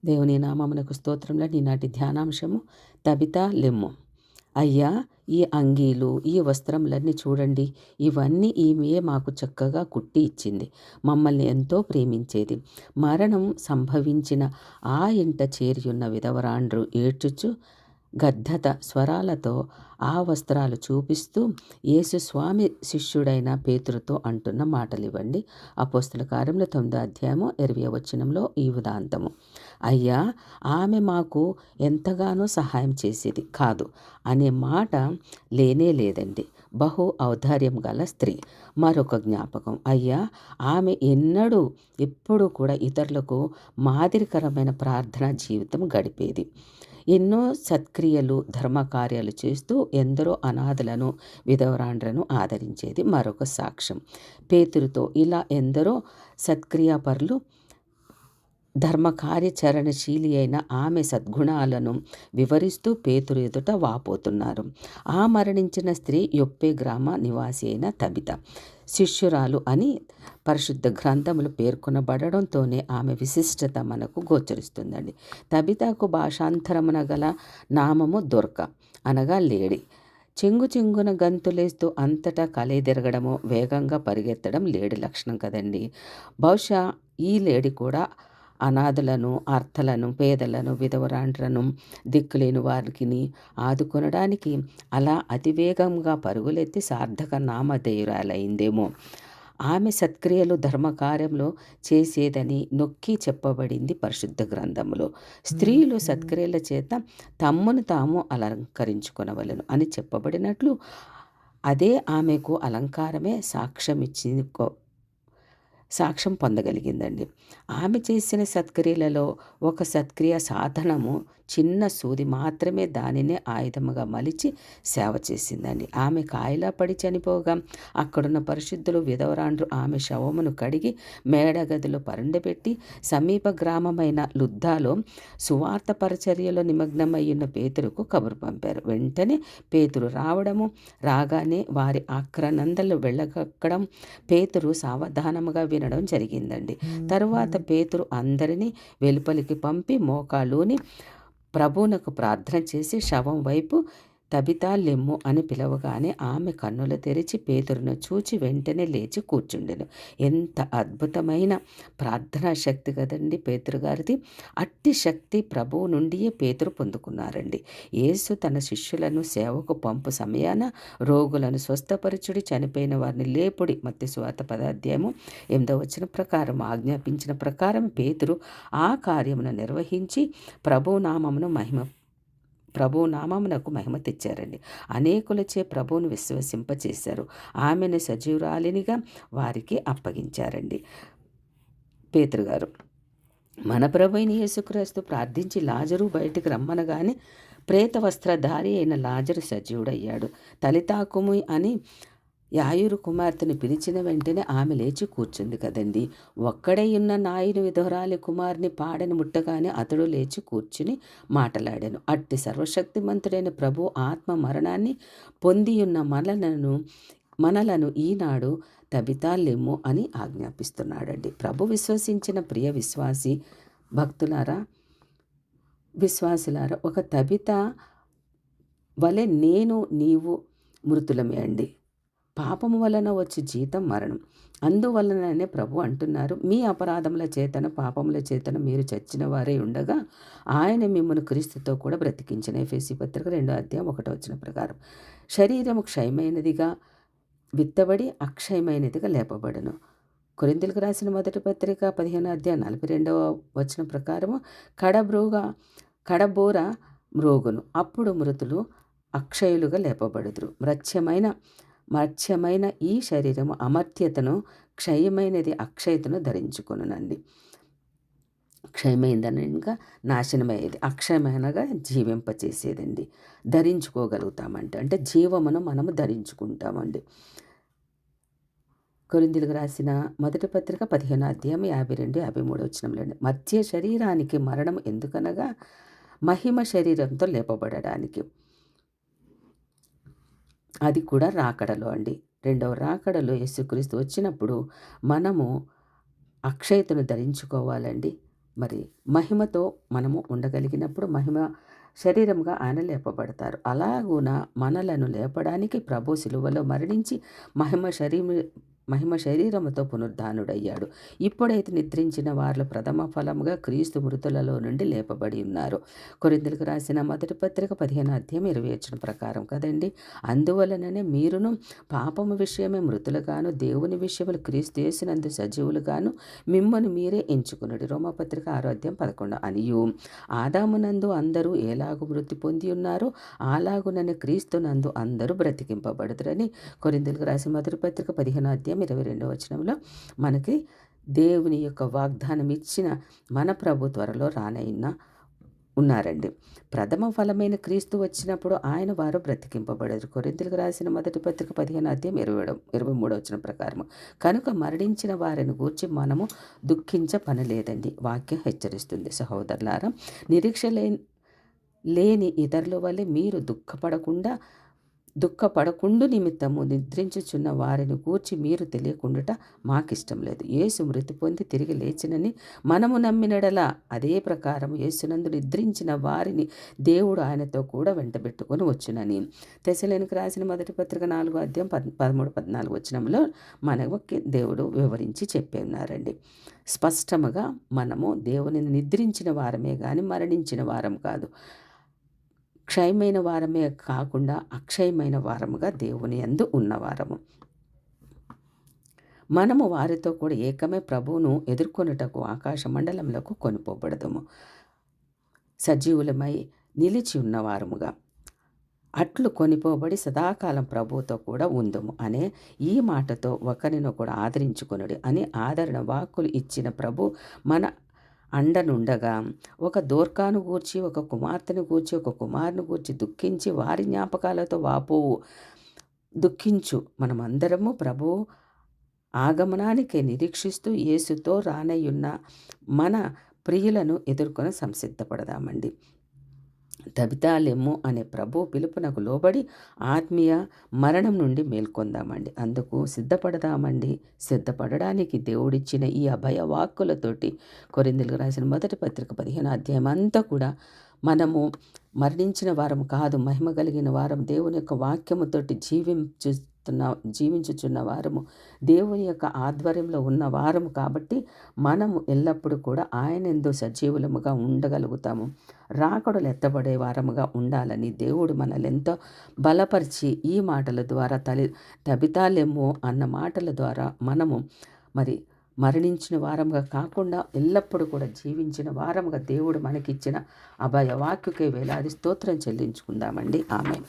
దేవుని నామమునకు స్తోత్రంలో ఈనాటి ధ్యానాంశము తబితా లెమ్ము. అయ్యా, ఈ అంగీలు, ఈ వస్త్రములన్నీ చూడండి, ఇవన్నీ ఈమెయే మాకు చక్కగా కుట్టి ఇచ్చింది. మమ్మల్ని ఎంతో ప్రేమించేది. మరణం సంభవించిన ఆ ఇంట చేరియున్న విధవరాండ్రు ఏడ్చుచు గద్గద స్వరాలతో ఆ వస్త్రాలు చూపిస్తూ యేసు స్వామి శిష్యుడైన పేతురుతో అంటున్న మాటలివ్వండి. అపోస్తల కార్యములు 9వ అధ్యాయము 20వ వచనంలో ఈ ఉదాంతము. అయ్యా, ఆమె మాకు ఎంతగానో సహాయం చేసేది కాదు అనే మాట లేనే లేదండి. బహు ఔదార్యం గల స్త్రీ. మరొక జ్ఞాపకం, అయ్యా, ఆమె ఎప్పుడూ కూడా ఇతరులకు మాదిరికరమైన ప్రార్థనా జీవితం గడిపేది. ఎన్నో సత్క్రియలు, ధర్మకార్యాలు చేస్తూ ఎందరో అనాథలను, విధవరాండ్రను ఆదరించేది. మరొక సాక్ష్యం, పేతురుతో ఇలా ఎందరో సత్క్రియాపరులు, ధర్మకార్యచరణశీలి అయిన ఆమె సద్గుణాలను వివరిస్తూ పేతురు ఎదుట వాపోతున్నారు. ఆ మరణించిన స్త్రీ యొప్పే గ్రామ నివాసి అయిన తబిత శిష్యురాలు అని పరిశుద్ధ గ్రంథములు పేర్కొనబడడంతోనే ఆమె విశిష్టత మనకు గోచరిస్తుందండి. తబితకు భాషాంతరమున గల నామము దొర్క, అనగా లేడి. చెంగున గంతులేస్తూ అంతటా కలయిదిరగడము, వేగంగా పరిగెత్తడం లేడి లక్షణం కదండి. బహుశా ఈ లేడి కూడా అనాథలను, అర్థలను, పేదలను, విధవరాండ్రను, దిక్కులేని వారికి ఆదుకొనడానికి అలా అతివేగంగా పరుగులెత్తి సార్థక నామధేయురాలైందేమో. ఆమె సత్క్రియలు, ధర్మకార్యంలో చేసేదని నొక్కి చెప్పబడింది పరిశుద్ధ గ్రంథములో. స్త్రీలు సత్క్రియల చేత తమ్మును తాము అలంకరించుకొనవలెను అని చెప్పబడినట్లు అదే ఆమెకు అలంకారమే సాక్ష్యం పొందగలిగిందండి. ఆమె చేసిన సత్క్రియలలో ఒక సత్క్రియ సాధనము చిన్న సూది మాత్రమే దానినే ఆయుధముగా మలిచి సేవ చేసిందండి. ఆమె కాయలా పడి చనిపోగా అక్కడున్న పరిశుద్ధులు, విధవరాండ్రు ఆమె శవమును కడిగి మేడగదిలో పరుండబెట్టి సమీప గ్రామమైన లుద్దాలో సువార్త పరిచర్యలో నిమగ్నమయ్యున్న పేతురుకు కబురు పంపారు. వెంటనే పేతురు రాగానే వారి ఆక్రనందలు వెళ్ళగక్కడం పేతురు సావధానముగా వినడం జరిగిందండి. తరువాత పేతురు అందరినీ వెలుపలికి పంపి మోకాళ్ళూని ప్రభువునకు ప్రార్థన చేసి శవం వైపు తబితా లెమ్ము అని పిలవగానే ఆమె కన్నులు తెరిచి పేతురును చూచి వెంటనే లేచి కూర్చుండెను. ఎంత అద్భుతమైన ప్రార్థనా శక్తి కదండి పేతురు గారిది. అట్టి శక్తి ప్రభువు నుండియే పేతురు పొందుకున్నారండి. యేసు తన శిష్యులను సేవకు పంపు సమయాన రోగులను స్వస్థపరచుడి, చనిపోయిన వారిని లేపుడి, మత్తయి సువార్త 10వ అధ్యాయము 8వ వచనం ప్రకారం ఆజ్ఞాపించిన ప్రకారం పేతురు ఆ కార్యమును నిర్వహించి ప్రభువు నామమునకు మహిమ తెచ్చారండి. అనేకులచే ప్రభువును విశ్వసింపచేశారు. ఆమెను సజీవురాలినిగా వారికి అప్పగించారండి. పేతురు గారు, మన ప్రభువైన యేసుక్రీస్తు ప్రార్థించి లాజరు బయటికి రమ్మనగానే ప్రేత వస్త్రధారి అయిన లాజరు సజీవుడయ్యాడు. తలితాకుము అని యాయూరు కుమార్తెను పిలిచిన వెంటనే ఆమె లేచి కూర్చుంది కదండి. ఒక్కడై ఉన్న నాయుని విధవరాలి కుమారుని పాడని ముట్టగానే అతడు లేచి కూర్చుని మాటలాడాను. అట్టి సర్వశక్తిమంతుడైన ప్రభు ఆత్మ మరణాన్ని పొందియున్న మనలను ఈనాడు తబితా లెమ్ము అని ఆజ్ఞాపిస్తున్నాడండి. ప్రభు విశ్వసించిన ప్రియ విశ్వాసులారా, ఒక తబిత వలె నేను నీవు మృతులమే అండి. పాపము వలన వచ్చి జీతం మరణం. అందువలననే ప్రభు అంటున్నారు, మీ అపరాధముల చేతను, పాపముల చేతను మీరు చచ్చిన వారే ఉండగా ఆయన మిమ్మల్ని క్రీస్తుతో కూడా బ్రతికించిన. ఎఫెసీ పత్రిక 2వ అధ్యాయం 1వ వచనం ప్రకారం శరీరము క్షయమైనదిగా విత్తబడి అక్షయమైనదిగా లేపబడును. కొరింథీయులకు రాసిన మొదటి పత్రిక 15వ అధ్యాయం 42వ వచనం ప్రకారము కడబోర మ్రోగును, అప్పుడు మృతులు అక్షయులుగా లేపబడుదురు. మర్త్యమైన ఈ శరీరము అమర్త్యతను, క్షయమైనది అక్షయతను ధరించుకొనునండి. క్షయమైందనగా నాశనమయ్యేది, అక్షయమైనగా జీవింపచేసేదండి. ధరించుకోగలుగుతామంటే అంటే జీవమును మనము ధరించుకుంటామండి. కొరింథీయులకు రాసిన మొదటి పత్రిక 15వ అధ్యాయం 52, 53 వచనంలోండి. మర్త్య శరీరానికి మరణం ఎందుకనగా మహిమ శరీరంతో లేపబడడానికి. అది కూడా రాకడలో అండి. రెండవ రాకడలో యేసుక్రీస్తు వచ్చినప్పుడు మనము అక్షయతను ధరించుకోవాలండి. మరి మహిమతో మనము ఉండగలిగినప్పుడు మహిమ శరీరంగా ఆయన లేపబడతారు. అలాగున మనలను లేపడానికి ప్రభు శిలువలో మరణించి మహిమ శరీరముతో పునరుద్ధానుడయ్యాడు. ఇప్పుడైతే నిద్రించిన వారిలో ప్రథమ ఫలముగా క్రీస్తు మృతులలో నుండి లేపబడి ఉన్నారు. కొరింథీయులకు రాసిన మొదటి పత్రిక 15 ప్రకారం కదండి. అందువలననే మీరును పాపము విషయమే మృతులుగాను, దేవుని విషయములు క్రీస్తు యేసునందు సజీవులుగాను మిమ్మల్ని మీరే ఎంచుకునుడి. రోమాపత్రిక 6:11 అనియు ఆదామునందు అందరూ ఎలాగు మృతి పొంది ఉన్నారో అలాగుననే క్రీస్తునందు అందరూ బ్రతికింపబడుదురని కొరింథీయులకు రాసిన మొదటి పత్రిక 15:22 మనకి దేవుని యొక్క వాగ్దానం ఇచ్చిన మన ప్రభు త్వరలో రానైనా ఉన్నారండి. ప్రథమ ఫలమైన క్రీస్తు వచ్చినప్పుడు ఆయన వారు బ్రతికింపబడరు. కొరింథీయులకు రాసిన మొదటి పత్రిక 15:23 ప్రకారము కనుక మరణించిన వారిని గూర్చి మనము దుఃఖించ పని లేదండి. వాక్యం హెచ్చరిస్తుంది. సహోదరులారా, నిరీక్ష లేని ఇతరుల వల్లే మీరు దుఃఖపడకుండు నిమిత్తము నిద్రించుచున్న వారిని గూర్చి మీరు తెలియకుండుట మాకిష్టం లేదు. యేసు మృతి పొంది తిరిగి లేచినని మనము నమ్మినడలా అదే ప్రకారం యేసునందు నిద్రించిన వారిని దేవుడు ఆయనతో కూడా వెంటబెట్టుకొని వచ్చునని తెస్సలోనికీయులకు రాసిన మొదటి పత్రిక 4:13-14 మనకి దేవుడు వివరించి చెప్పి ఉన్నారండి. స్పష్టముగా మనము దేవునిని నిద్రించిన వారమే కానీ మరణించిన వారం కాదు. క్షయమైన వారమే కాకుండా అక్షయమైన వారముగా దేవుని యందు ఉన్నవారము. మనము వారితో కూడా ఏకమే ప్రభువును ఎదుర్కొనుటకు ఆకాశ మండలములకు కొనిపోబడదుము. సజీవులమై నిలిచి ఉన్నవారముగా అట్లు కొనిపోబడి సదాకాలం ప్రభువుతో కూడా ఉందుము అనే ఈ మాటతో ఒకరినొకడు ఆదరించుకొనుడి అని ఆదరణ వాక్కులు ఇచ్చిన ప్రభు మన అండనుండగా ఒక దోర్కాను గూర్చి, ఒక కుమార్తెను గూర్చి, ఒక కుమారుని గూర్చి దుఃఖించి వారి జ్ఞాపకాలతో దుఃఖించు మనమందరము ప్రభువు ఆగమనానికి నిరీక్షిస్తూ యేసుతో రానయ్యున్న మన ప్రియులను ఎదుర్కొని సంసిద్ధపడదామండి. తబితాలెమ్ము అనే ప్రభు పిలుపునకు లోబడి ఆత్మీయ మరణం నుండి మేల్కొందామండి. అందుకు సిద్ధపడడానికి దేవుడిచ్చిన ఈ అభయ వాక్కులతోటి కొరింథీయులకు రాసిన మొదటి పత్రిక 15 అంతా కూడా మనము మరణించిన వారం కాదు, మహిమ కలిగిన వారం, దేవుని యొక్క వాక్యముతోటి జీవించుచున్న వారము, దేవుని యొక్క ఆధ్వర్యంలో ఉన్న వారము కాబట్టి మనము ఎల్లప్పుడూ కూడా ఆయనందు సజీవులముగా ఉండగలుగుతాము. రాకడలు ఎత్తబడే వారముగా ఉండాలని దేవుడు మనల్ని ఎంతో బలపరిచి ఈ మాటల ద్వారా తబితాలెమ్ము అన్న మాటల ద్వారా మనము మరి మరణించిన వారముగా కాకుండా ఎల్లప్పుడూ కూడా జీవించిన వారముగా దేవుడు మనకిచ్చిన అభయ వాక్యకే వేలాది స్తోత్రం చెల్లించుకుందామండి. ఆమేన్.